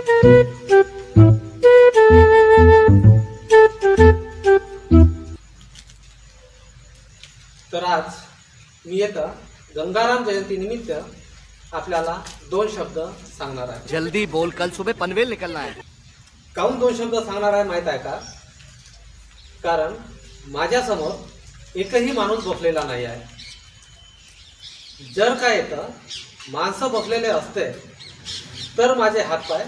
तर आज मी येतं गंगाराम जयंती निमित्त आपल्याला दोन शब्द सांगणार आहे। जल्दी बोल, कल सुबह पनवेल निकलना है। काहून दोन शब्द सांगणार आहे माहित आहे का? कारण माझ्या समोर एकही माणूस बसलेला नाही आहे। जर का येतं माणसं बसलेले असते तर माझे हातपाय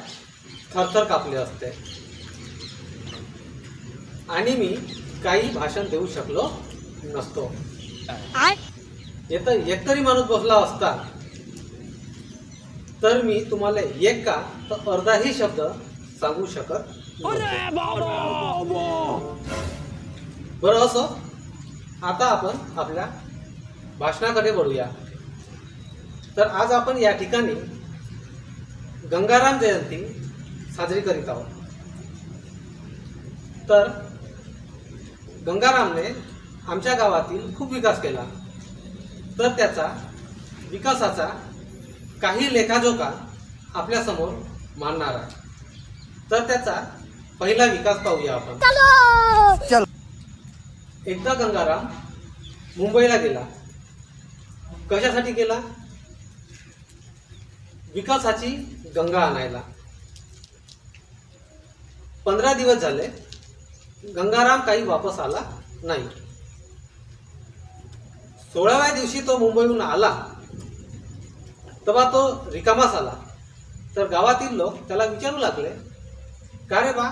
थरथर कापले असते आणि मी काही भाषण देऊ शकलो नसतो। येतं एकतरी माणूस बसला असता तर मी तुम्हाला एक का तर अर्धाही शब्द सांगू शकत बरं। असं आता आपण आपल्या भाषणाकडे वळूया। तर आज आपण या ठिकाणी गंगाराम जयंती साजरी करीत आहोत। तर गंगारामने आमच्या गावातील खूप विकास केला, तर त्याचा विकासाचा काही लेखाजोखा आपल्या समोर मांडणार आहे। तर त्याचा पहिला विकास पाहूया आपण। चल। एकदा गंगाराम मुंबईला गेला। कशासाठी गेला? विकासाची गंगा आणायला। 15 दिवस झाले गंगाराम काही वापस आला नाही। 16व्या दिवशी तो मुंबईहून आला तेव्हा तो रिकामाच आला। तर गावातील लोक त्याला विचारू लागले, का रे बा,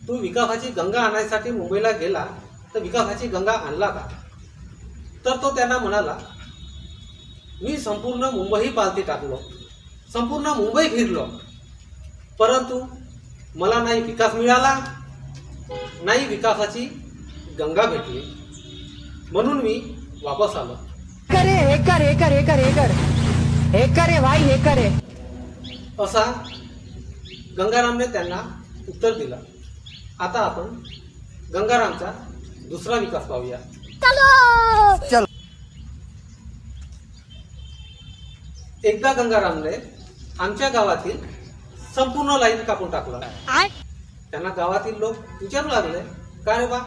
तू विकासाची गंगा आणायसाठी मुंबईला गेला तर विकासाची गंगा आणला का? तर तो त्यांना म्हणाला, मी संपूर्ण मुंबई पालथी टाकलो, संपूर्ण मुंबई फिरलो, परंतु मला नाही विकास मिळाला, नाही विकासाची गंगा भेटली, म्हणून मी वापस आलो। करे हे कर हे कर हे कर हे कर हे करे भाई हे करे, असा गंगारामने त्यांना उत्तर दिलं। आता आपण गंगारामचा दुसरा विकास पाहूया। चल। एकदा गंगारामने आमच्या गावातील संपूर्ण लाईन कापून टाकला। त्यांना गावातील लोक विचारू लागले, का रे बा,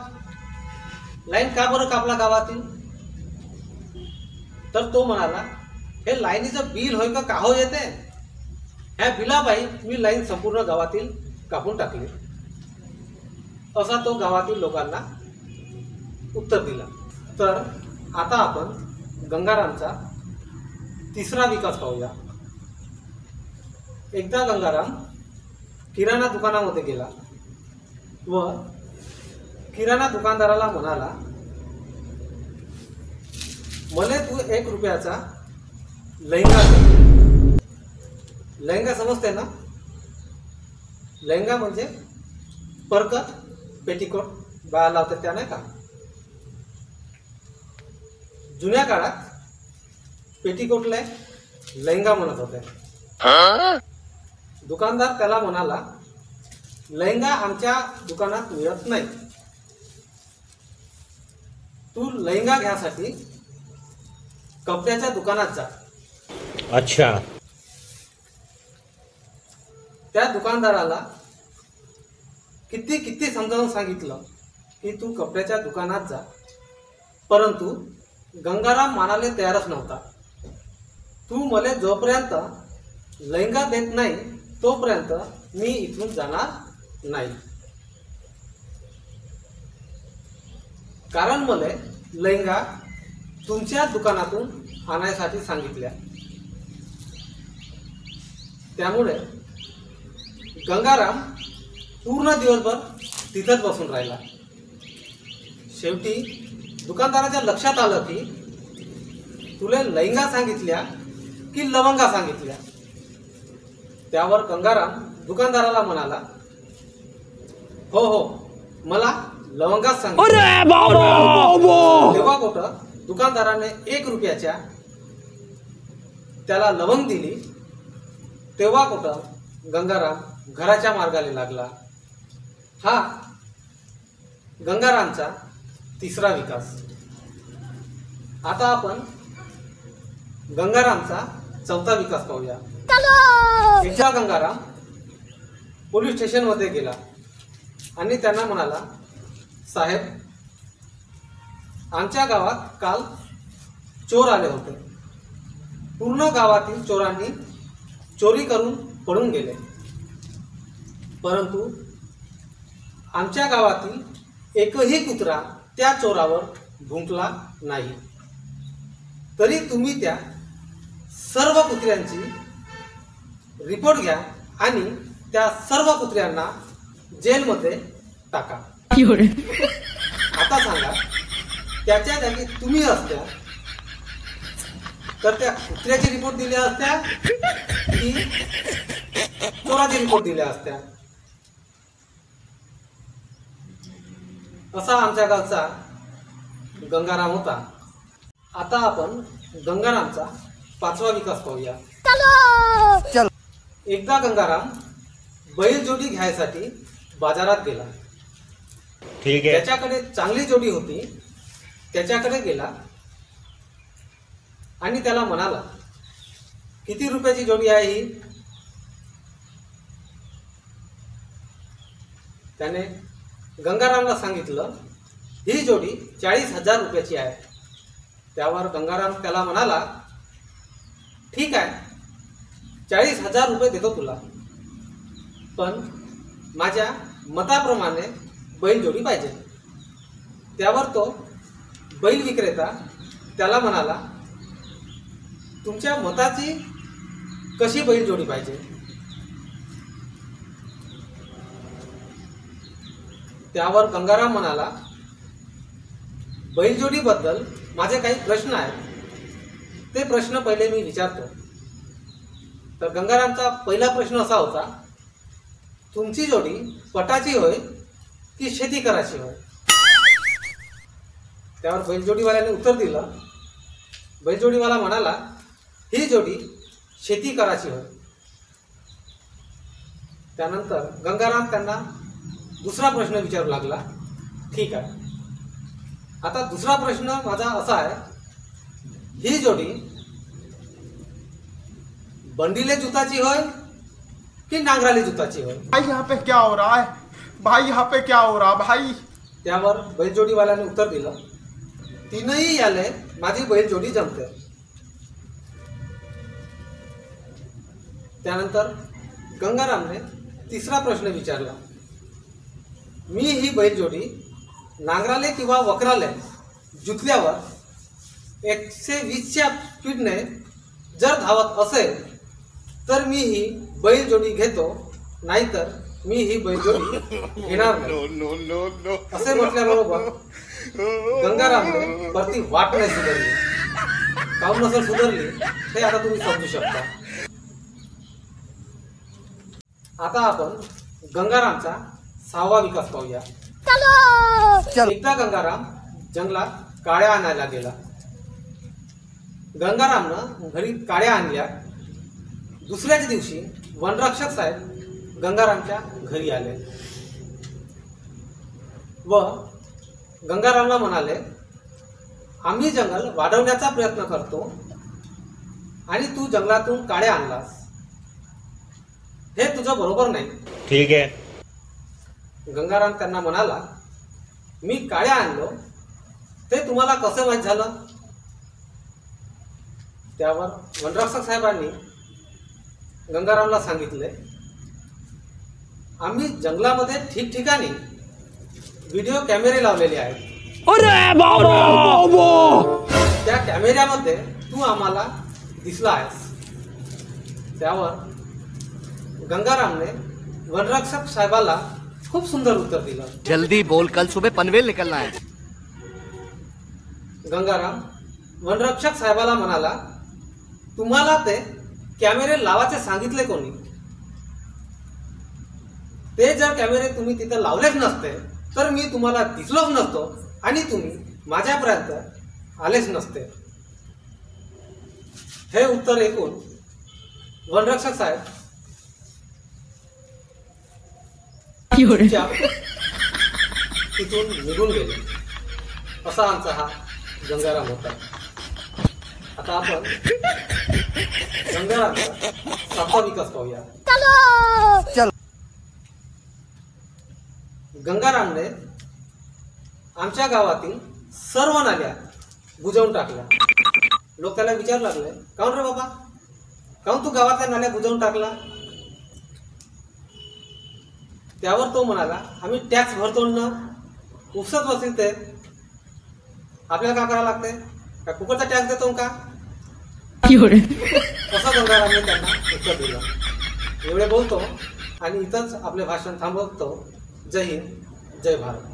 लाईन का बरं कापला गावातील? तर तो म्हणाला, हे लाईनीचं बिल होय का हो येते, ह्या बिलाबाई मी लाईन संपूर्ण गावातील कापून टाकली। असा तो गावातील लोकांना उत्तर दिला। तर आता आपण गंगारामचा तिसरा विकास पाहूया। एकदा गंगाराम किराणा दुकानामध्ये गेला व किराणा दुकानदाराला म्हणाला, मला तू 1 रुपयाचा लेहंगा दे। लेहंगा समजते ना? लेहंगा म्हणजे परकत, पेटीकोट बाया लावतात त्या, नाही का? जुन्या काळात पेटीकोटला लेहंगा म्हणत होते। दुकानदार त्याला म्हणाला, लेहंगा आमच्या दुकानात मिळत नाही, तू लेहंगा घ्यासाठी कपड्याच्या दुकानात जा। अच्छा। त्या दुकानदाराला किती समजावून सांगितलं की तू कपड्याच्या दुकानात जा, परंतु गंगाराम मानाले तयारच नव्हता। तू मला जोपर्यंत लेहंगा देत नाही तोपर्यंत मी इथून जाणार नाही, कारण मला लेहंगा तुमच्या दुकानातून आणायसाठी सांगितल्या। त्यामुळे गंगाराम पूर्ण दिवसभर तिथंच बसून राहिला। शेवटी दुकानदाराच्या लक्षात आलं की तुला लेहंगा सांगितल्या की लवंगा सांगितल्या। त्यावर गंगाराम दुकानदाराला म्हणाला, हो हो, मला लवंगाच सांगितलं। तेव्हा कुठं दुकानदाराने 1 रुपयाच्या त्याला लवंग दिली। तेव्हा कुठं गंगाराम घराच्या मार्गाला लागला। हा गंगारामचा तिसरा विकास। आता आपण गंगारामचा चौथा विकास पाहूया। एकदा गंगाराम पोलीस स्टेशनमध्ये गेला आणि त्यांना म्हणाला, साहेब, आमच्या गावात काल चोर आले होते. पूर्ण गावातील चोरांनी चोरी करून पळून गेले, परंतु आमच्या गावातील एकही कुत्रा त्या चोरावर भुंकला नाही. तरी तुम्ही त्या सर्व कुत्र्यांची रिपोर्ट घ्या आणि त्या सर्व कुत्र्यांना जेलमध्ये टाका. आता सांगा, त्याच्या जागी तुम्ही असत्या तर त्या कुत्र्याची रिपोर्ट दिल्या असत्या की चोराची रिपोर्ट दिल्या असत्या? असा आमच्या गावचा गंगाराम होता. आता आपण गंगारामचा 5वा विकास पाहूया. एकदा गंगाराम बैल जोडी घ्यायसाठी बाजारात गेला. ठीक आहे. त्याच्याकडे चांगली जोडी होती, त्याच्याकडे गेला आणि त्याला म्हणाला, किती रुपयाची जोडी आहे ही? त्याने गंगारामला सांगितलं, ही जोडी 40,000 रुपयाची आहे. त्यावर गंगाराम त्याला म्हणाला, ठीक आहे, 40,000 रुपये देतो तुला, पण माझ्या मताप्रमाणे बैल जोडी पाहिजे. त्यावर तो बैल विक्रेता त्याला म्हणाला, तुमच्या मताची कशी बैल जोडी पाहिजे? त्यावर गंगाराम म्हणाला, बैलजोडीबद्दल माझे काही प्रश्न आहेत, ते प्रश्न पहिले मी विचारतो. तर गंगारामचा पहिला प्रश्न असा होता, तुमची जोडी पटाची होय की शेती करायची होय? त्यावर बैलजोडीवाल्याने उत्तर दिलं. बैलजोडीवाला म्हणाला, ही जोडी शेती करायची होय. त्यानंतर गंगाराम त्यांना दुसरा प्रश्न विचारू लागला. ठीक आहे, आता दुसरा प्रश्न माझा असा आहे, ही जोडी बंडिले जुताची होय की नांगराली जुताची होय? भाई यहाँ पे क्या हो रहा है? भाई यहाँ पे क्या हो रहा भाई? त्यावर बैलजोडीवाल्याने उत्तर दिलं, तीनही याले माझी बैलजोडी जमते. त्यानंतर गंगारामने तिसरा प्रश्न विचारला, मी ही बैलजोडी नांगराले किंवा वखराले जुतल्यावर 120च्या स्पीडने जर धावत असेल तर मी ही बैलजोडी घेतो, नाहीतर मी ही बैलजोडी घेणार नाही. असे म्हटल्याबरोबर गंगारामने परती वाट नाही सुधारली. काहून नसेल सुधारली हे आता तुम्ही समजू शकता. आता आपण गंगारामचा 6वा विकास पाहूया. एकदा गंगाराम जंगलात काड्या आणायला गेला. गंगारामनं घरी काड्या आणल्या. दुसऱ्याच दिवशी वनरक्षक साहेब गंगारामच्या घरी आले व गंगारामला म्हणाले, आम्ही जंगल वाढवण्याचा प्रयत्न करतो आणि तू जंगलातून काड्या आणलास, हे तुझं बरोबर नाही. ठीक आहे. गंगाराम त्यांना म्हणाला, मी काड्या आणलो ते तुम्हाला कसं माहीत झालं? त्यावर वनरक्षक साहेबांनी गंगारामला सांगितले, आम्ही जंगलामध्ये ठिकठिकाणी व्हिडिओ कॅमेरे लावलेले आहेत. त्या कॅमेऱ्यामध्ये तू आम्हाला दिसला आहेस. त्यावर गंगारामने वनरक्षक साहेबाला खूप सुंदर उत्तर दिलं. जल्दी बोल, कल सुबह पनवेल निकलना है. गंगाराम वनरक्षक साहेबाला म्हणाला, तुम्हाला ते कॅमेरे लावायचे सांगितले कोणी? ते जर कॅमेरे तुम्ही तिथे लावलेच नसते तर मी तुम्हाला दिसलोच नसतो आणि तुम्ही माझ्यापर्यंत आलेच नसते. हे उत्तर ऐकून वनरक्षक साहेब तिथून निघून गेले. असा आमचा हा गंगाराम होता. आता आपण गंगारामचा 7वा विकास पाहूया. आमच्या गावातील सर्व नाल्या बुजवून टाकल्या. लोक त्याला विचारू लागले, काऊन रे बाबा, काऊन तू गावातल्या नाल्या बुजवून टाकला? त्यावर तो म्हणाला, आम्ही टॅक्स भरतो ना, उपसत बसतील ते, आपल्याला काय करावं लागतंय? काय फुकटचा टॅक्स देतो का? असं गंगारामने त्यांना उत्तर दिलं. एवढे बोलतो आणि इथंच आपले भाषण थांबवतो. जय हिंद, जय भारत.